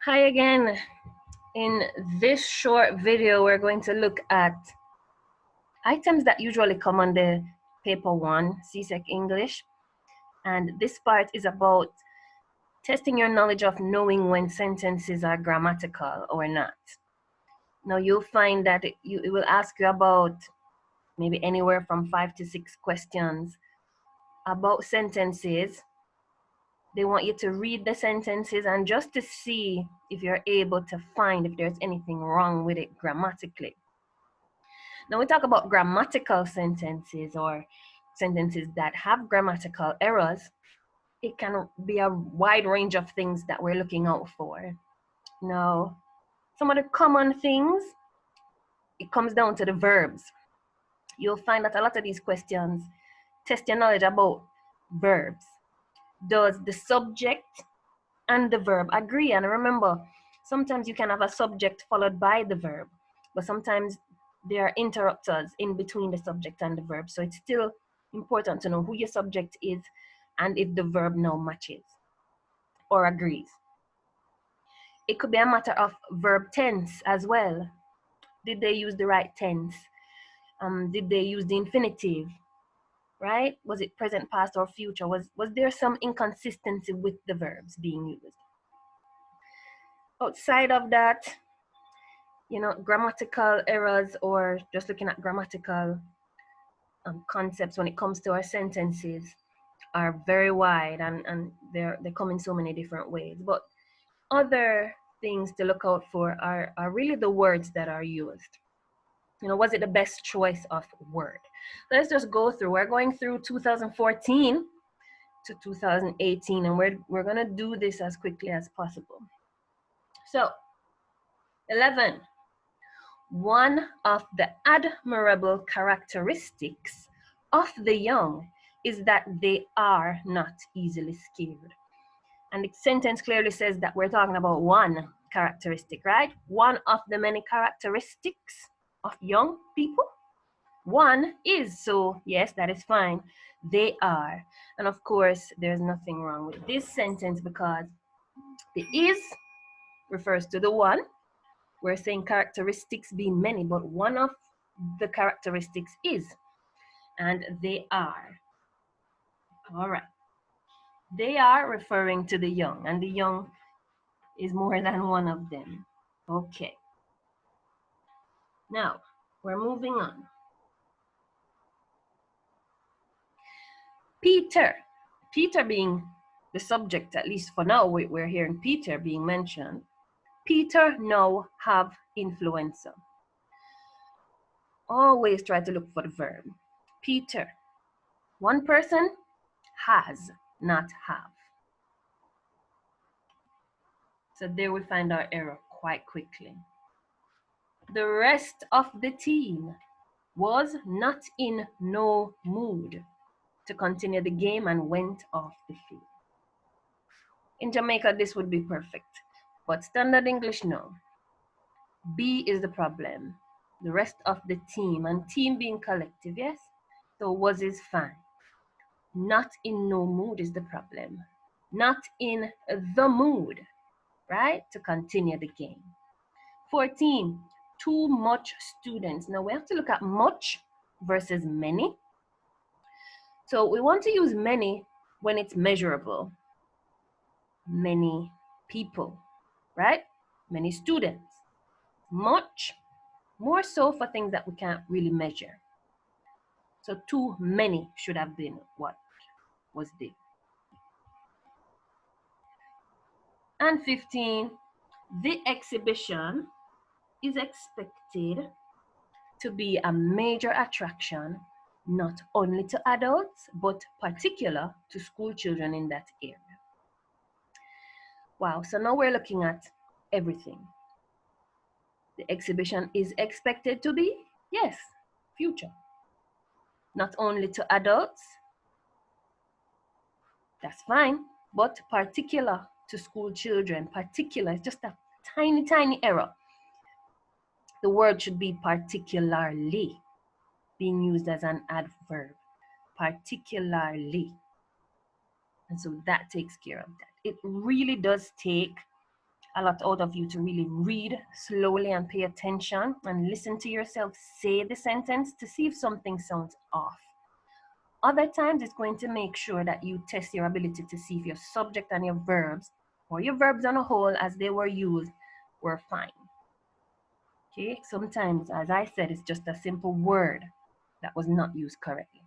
Hi again. In this short video, we're going to look at items that usually come on the paper 1, CSEC English. And this part is about testing your knowledge of knowing when sentences are grammatical or not. Now you'll find that it will ask you about maybe anywhere from 5 to 6 questions about sentences. They want you to read the sentences and just to see if you're able to find if there's anything wrong with it grammatically. Now we talk about grammatical sentences or sentences that have grammatical errors. It can be a wide range of things that we're looking out for. Now, some of the common things, it comes down to the verbs. You'll find that a lot of these questions test your knowledge about verbs. Does the subject and the verb agree? And remember, sometimes you can have a subject followed by the verb, but sometimes there are interrupters in between the subject and the verb. So it's still important to know who your subject is and if the verb now matches or agrees. It could be a matter of verb tense as well. Did they use the right tense? Did they use the infinitive? Right? Was it present, past, or future? Was there some inconsistency with the verbs being used? Outside of that, grammatical errors or just looking at grammatical concepts when it comes to our sentences are very wide and they come in so many different ways. But other things to look out for are really the words that are used. Was it the best choice of word? Let's just go through. We're going through 2014 to 2018, and we're going to do this as quickly as possible. So, 11. One of the admirable characteristics of the young is that they are not easily scared. And the sentence clearly says that we're talking about one characteristic, right? One of the many characteristics of young people. One is, so yes, that is fine. They are. And of course, there's nothing wrong with this sentence because the is refers to the one. We're saying characteristics being many, but one of the characteristics is, and they are. All right. They are referring to the young, and the young is more than one of them. Okay. Now, we're moving on. Peter. Peter being the subject, at least for now, we're hearing Peter being mentioned. Peter now have influenza. Always try to look for the verb. Peter. One person has, not have. So there we find our error quite quickly. The rest of the team was not in no mood to continue the game and went off the field. In Jamaica, this would be perfect, but standard English, no. B is the problem. The rest of the team, and team being collective, yes? So was is fine. Not in no mood is the problem. Not in the mood, right? To continue the game. 14, too much students. Now we have to look at much versus many. So we want to use many when it's measurable. Many people, right? Many students. Much, more so for things that we can't really measure. So too many should have been what was there. And 15, the exhibition is expected to be a major attraction, not only to adults, but particular to school children in that area. Wow, so now we're looking at everything. The exhibition is expected to be, yes, future. Not only to adults, that's fine, but particular to school children. Particular is just a tiny, tiny error. The word should be particularly, being used as an adverb. Particularly. And so that takes care of that. It really does take a lot out of you to really read slowly and pay attention and listen to yourself say the sentence to see if something sounds off. Other times, it's going to make sure that you test your ability to see if your subject and your verbs, or your verbs on a whole as they were used, were fine. Okay, sometimes, as I said, it's just a simple word that was not used correctly.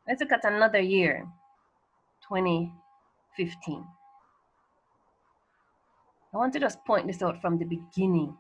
Let's look at another year, 2015. I want to just point this out from the beginning,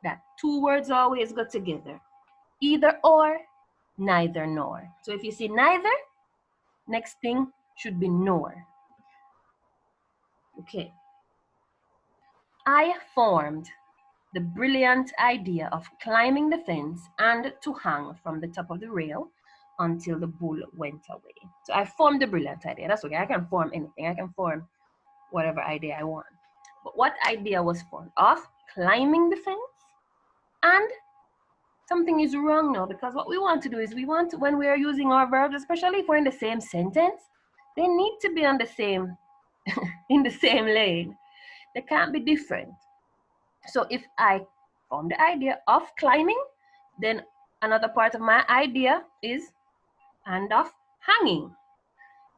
that two words always go together. Either or, neither nor. So if you see neither, next thing should be nor. Okay. I formed the brilliant idea of climbing the fence and to hang from the top of the rail until the bull went away. So I formed the brilliant idea. That's okay. I can form anything. I can form whatever idea I want. But what idea was formed? Of climbing the fence? And something is wrong now, because what we want to do is we want to, when we are using our verbs, especially if we're in the same sentence, they need to be on the same, in the same lane. They can't be different. So if I form the idea of climbing, then another part of my idea is and of hanging.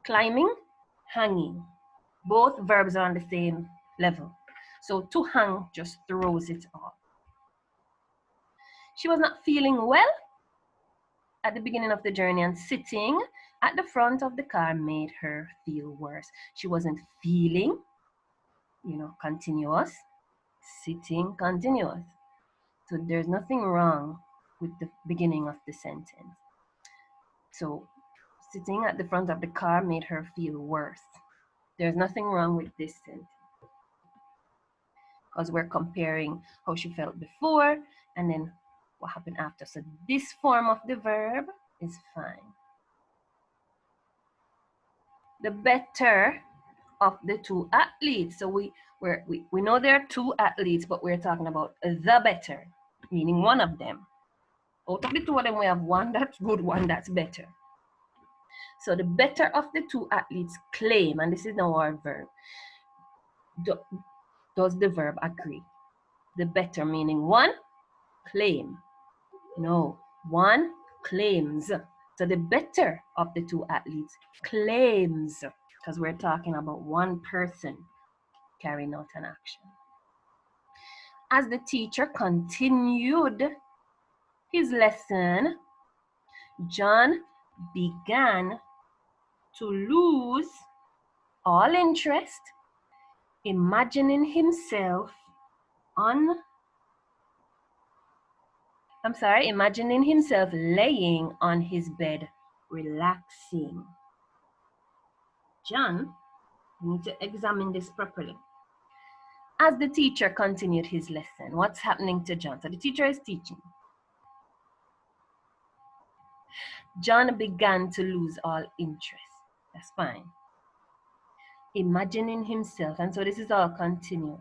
Climbing, hanging. Both verbs are on the same level. So to hang just throws it off. She was not feeling well at the beginning of the journey, and sitting at the front of the car made her feel worse. She wasn't feeling, continuous. Sitting, continuous. So there's nothing wrong with the beginning of the sentence. So sitting at the front of the car made her feel worse. There's nothing wrong with this sentence, because we're comparing how she felt before and then what happened after. So this form of the verb is fine. The better of the two athletes. So we know there are two athletes, but we're talking about the better, meaning one of them. Out of the two of them, we have one that's good, one that's better. So the better of the two athletes claim, and this is now our verb. Does the verb agree? The better meaning one, claim. No, one claims. So the better of the two athletes claims, because we're talking about one person carrying out an action. As the teacher continued his lesson, John began to lose all interest, imagining himself laying on his bed, relaxing. John, you need to examine this properly. As the teacher continued his lesson, what's happening to John? So the teacher is teaching. John began to lose all interest. That's fine. Imagining himself, and so this is all continuous.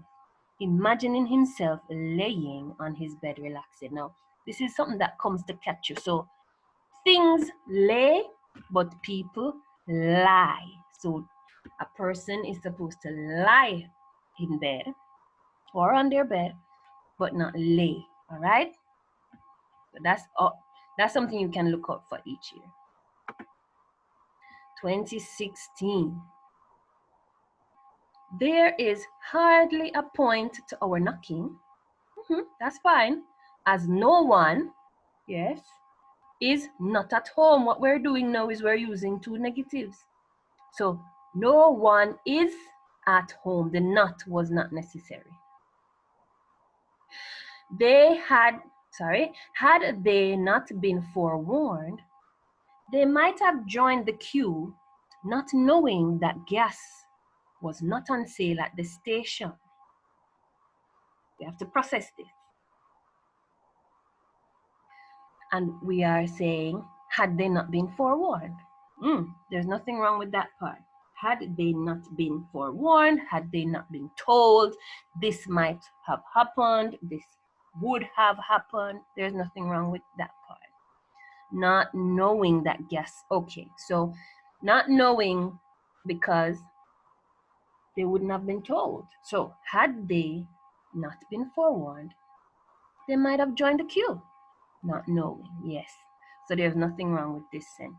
Imagining himself laying on his bed, relaxing. Now, this is something that comes to catch you. So things lay, but people lie. So a person is supposed to lie in bed or on their bed, but not lay. All right? So that's something you can look out for each year. 2016. There is hardly a point to our knocking. That's fine. As no one, yes, is not at home. What we're doing now is we're using two negatives. So no one is at home. The not was not necessary. Had they not been forewarned, they might have joined the queue, not knowing that gas was not on sale at the station. We have to process this. And we are saying, had they not been forewarned? There's nothing wrong with that part. Had they not been forewarned, had they not been told, this might have happened, this would have happened, there's nothing wrong with that part. Not knowing that gas, okay, so not knowing because they wouldn't have been told. So had they not been forewarned, they might have joined the queue, not knowing. Yes. So there's nothing wrong with this sentence.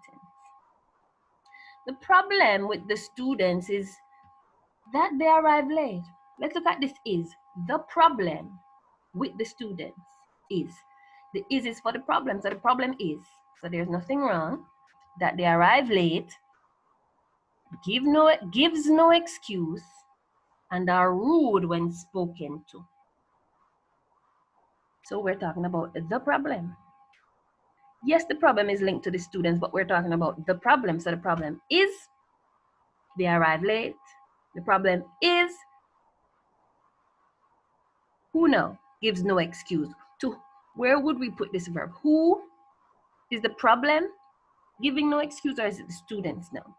The problem with the students is that they arrive late. Let's look at this is. The problem with the students is. The is for the problem, so the problem is. So there's nothing wrong that they arrive late, gives no excuse, and are rude when spoken to. So we're talking about the problem. Yes, the problem is linked to the students, but we're talking about the problem. So the problem is they arrive late. The problem is who now gives no excuse. To where would we put this verb? Who is the problem giving no excuse, or is it the students now?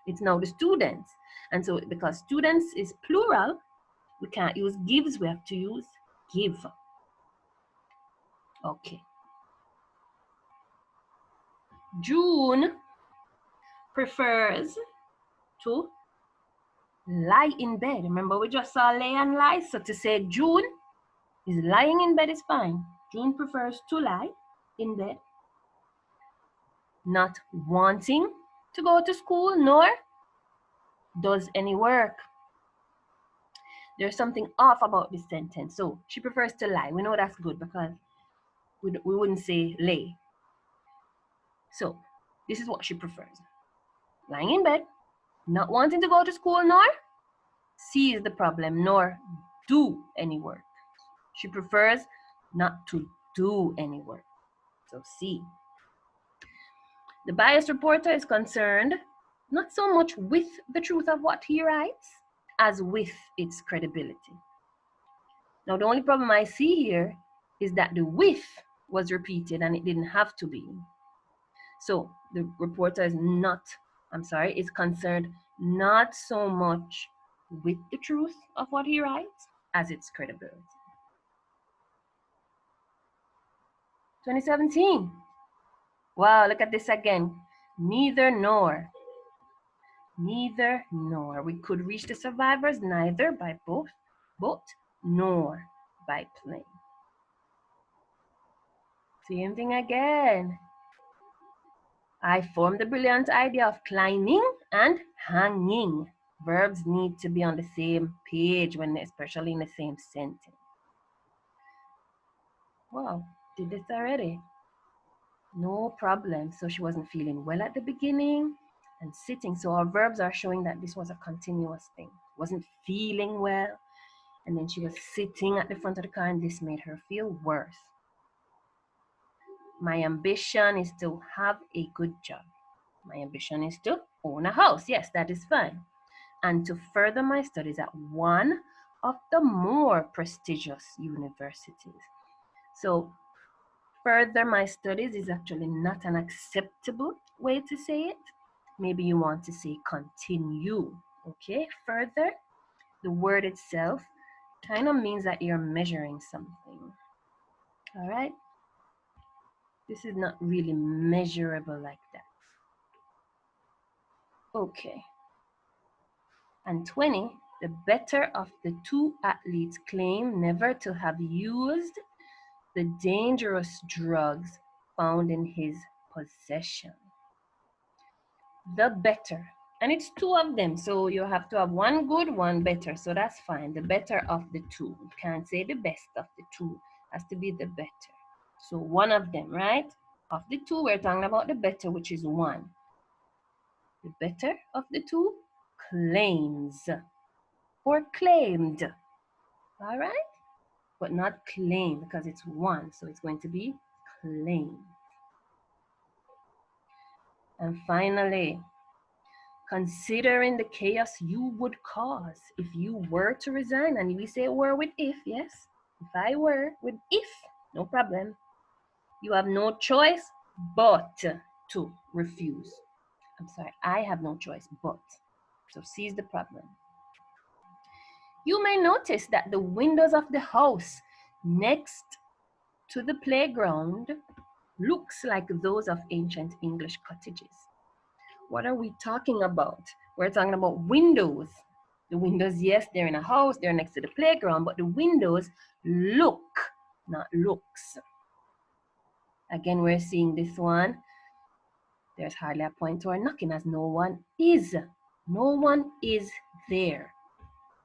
It's now the students. And so because students is plural, we can't use gives, we have to use give. Okay. June prefers to lie in bed. Remember we just saw lay and lie. So to say June is lying in bed is fine. June prefers to lie in bed, not wanting to go to school, nor does any work. There's something off about this sentence. So she prefers to lie. We know that's good because we wouldn't say lay. So this is what she prefers. Lying in bed, not wanting to go to school, nor sees the problem, nor do any work. She prefers not to do any work. So C. The biased reporter is concerned not so much with the truth of what he writes as with its credibility. Now the only problem I see here is that the with was repeated and it didn't have to be. So the reporter is concerned not so much with the truth of what he writes as its credibility. 2017. Wow, look at this again. Neither nor. Neither nor. We could reach the survivors neither by both, nor by plane. Same thing again. I formed the brilliant idea of climbing and hanging. Verbs need to be on the same page, especially in the same sentence. Wow, did this already. No problem. So she wasn't feeling well at the beginning and sitting. So our verbs are showing that this was a continuous thing. Wasn't feeling well. And then she was sitting at the front of the car and this made her feel worse. My ambition is to have a good job. My ambition is to own a house. Yes, that is fine. And to further my studies at one of the more prestigious universities. So further my studies is actually not an acceptable way to say it. Maybe you want to say continue, okay? Further, the word itself kind of means that you're measuring something, all right? This is not really measurable like that. Okay. And 20, the better of the two athletes claim never to have used the dangerous drugs found in his possession. The better. And it's two of them. So you have to have one good, one better. So that's fine. The better of the two. You can't say the best of the two. It has to be the better. So one of them, right? Of the two, we're talking about the better, which is one. The better of the two claims or claimed. All right? But not claim because it's one. So it's going to be claim. And finally, considering the chaos you would cause if you were to resign. And we say were with if, yes? If I were with if, no problem. You have no choice but to refuse. I'm sorry, I have no choice but. So C is the problem. You may notice that the windows of the house next to the playground looks like those of ancient English cottages. What are we talking about? We're talking about windows. The windows, yes, they're in a house, they're next to the playground, but the windows look, not looks. Again, we're seeing this one. There's hardly a pointer or knocking as no one is. No one is there.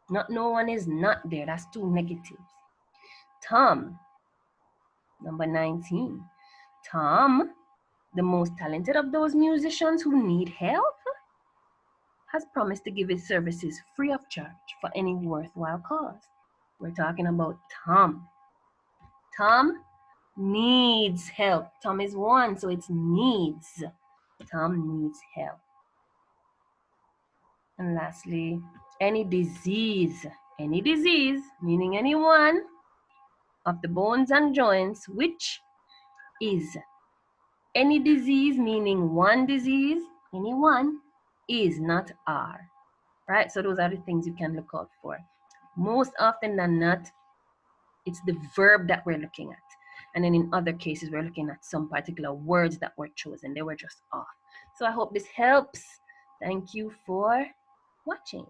Not no one is not there. That's two negatives. Tom, number 19. Tom, the most talented of those musicians who need help, has promised to give his services free of charge for any worthwhile cause. We're talking about Tom. Tom needs help. Tom is one, so it's needs. Tom needs help. And lastly, any disease, meaning any one of the bones and joints, which is. Any disease, meaning one disease, any one, is, not are. Right? So those are the things you can look out for. Most often than not, it's the verb that we're looking at. And then in other cases, we're looking at some particular words that were chosen. They were just off. So I hope this helps. Thank you for watching.